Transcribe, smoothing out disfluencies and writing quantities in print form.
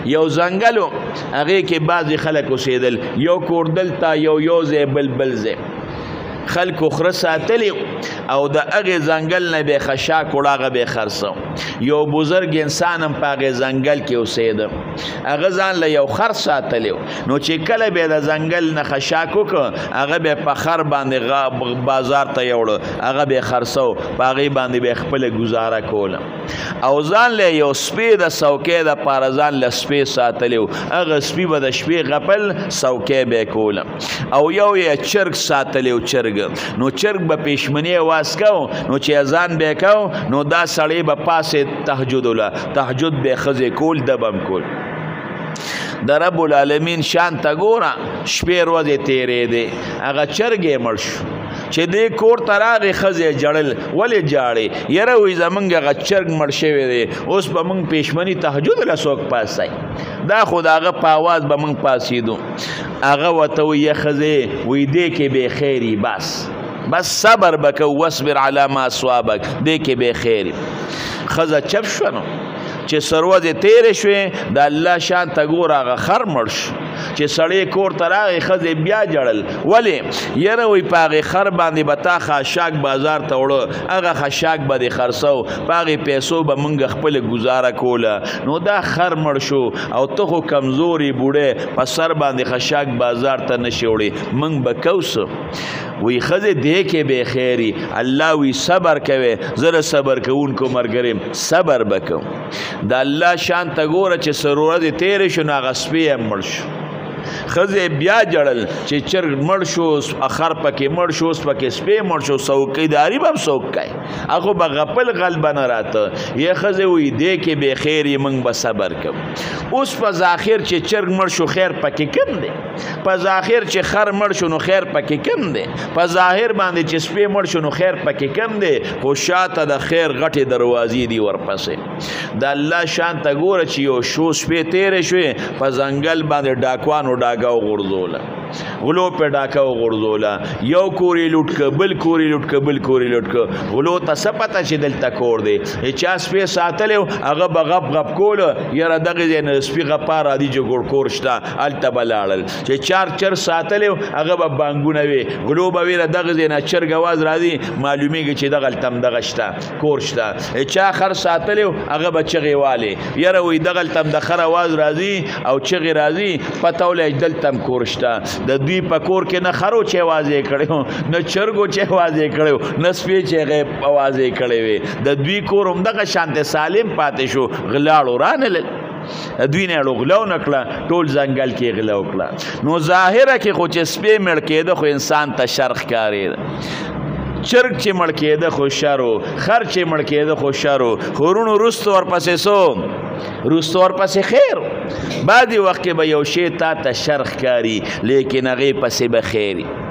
یو ځنګل هغې کې بعضې خلک اوسېدل یو کور دلته یو ځای بل ځای خلکو خره ساتلی او د هغې ځنګل نه به یې خشاک وړه هغه به یې خرڅه یو بزرګ انسان هم په هغې ځنګل کې اوسېده هغه ځان له یو خر ساتلی نو چې کله به یې د ځنګل نه خشاک وکړه هغه به یې په خر باندې بازار ته یوړه هغه به یې خرڅو په هغې باندې به یې خپله ګزاره کوله او ځان له یو سپی د څوکۍ دپاره ځان له سپی ساتلی هغه سپي به د شپې غپل څوکۍ به یې کوله او یو یې چرګ ساتلی چرګ نو چرګ به پیشمنی واس کو نو چې اذان به کو نو دا سړی به پاسې تهجد ولا تهجد به ښځې کول دبم کول د رب العالمین شان ته ګوره شپې ورځې تېرېدې هغه چرګ یې مړ شو چې دې کور ته راغې ښځې جړل ولې جاړې یاره وایي زمونږ هغه چرګ مړ شوی دی اوس به مونږ پیشمني تهجد له څوک پاسئ دا خو د هغه په آواز به مونږ پاسېدو هغه ورته وایي ښځې وایي دې کې بې خیري بس صبر به کوو واصبر علی ما اصابک دې کې بې خیري ښځه چپ شوه نو چې سروځې تیرې شوې د الله شان ته ګوره هغه خر مړ شو چې سړی کور ته راغی ښځې بیا جړل ولې یاره وایي په هغې خر باندې به تا خاشاک بازار ته وړه هغه خاشاک به دې خرڅو په هغې پیسو به موږ خپله ګزاره کوله نو دا خر مړ شو او ته خو کمزوري بوډۍ په سر باندې خاشاک بازار ته نشې وړې موږ به کوو څه وی ښځې دې کې بې خیري الله وی صبر کوې زه د صبر کوونکو ملګری یم صبر به کوم د الله شان ته ګوره چې څه ورځې تېرې شو نو هغه سپی هم مړ شو ښځې بیا جړل چې چرګ مړ شو خر پکې مړ شو اوس پکې سپی مړ شو څوکیداري به هم څوک کوي هغه به غپل غلبه نه راته یا ښځې وایي دې کې بې خیر یې موږ به صبر کوو اوس په ظاهر چې چرګ مړ شو خیر پکې کم دی په ظاهر چې خر مړ شو نو خیر پکې کم دی په ظاهر باندې چې سپی مړ شو نو خیر پکې کم دی خو شاته د خیر غټې دروازې دي ورپسې د الله شان ته ګوره چې یو شو شپې تېرې شوې په ځنګل باندې ډاکوانو ډاګه وغورځوله غلو په ډاکه وغورځوله یو کور یې لوټ که بل کور یې لوټ که بل کور یې لوټ که غلو ته څه پته چې دلته کور دی چا سپی ساتلی هغه به غپ غپ کوله یاره دغې ځای نه سپي غپا راځي چې ګوړ کور شته هلته به لاړل چې چار چر ساتلی هغه به بانګونه وي غلو به ویله دغې ځای نه چرګ اواز راځي معلومیږي چې دغلته هم دغه شته کور شته چا خر ساتلی هغه به چغې والې یاره وایي دغلته هم د خر اواز راځي او چغې راځي پته ولې دلته هم کور شته د دوی په کور کې نه خرو چې اوازې کړی نه چرګو چې اوازې کړی نه سپی چې هغې اوازې کړی وې د دوی کور همدغه شانته سالم پاتې شو غلاړو رانلل دوی نه اړو غلو نه کړه ټول ځنګل کې غلو کړه نو ظاهره کې خو چې سپی مړ کېده خو انسان ته شر ښکارېده چرګ چې مړ کېده خو شر و خر چې مړ کېده خو شر و خو وروڼو وروسته ورپسې څو وروسته ورپسې خیر بعضې وخت کې به یو شی تا ته شر ښکاري لیکن هغې پسې به خیر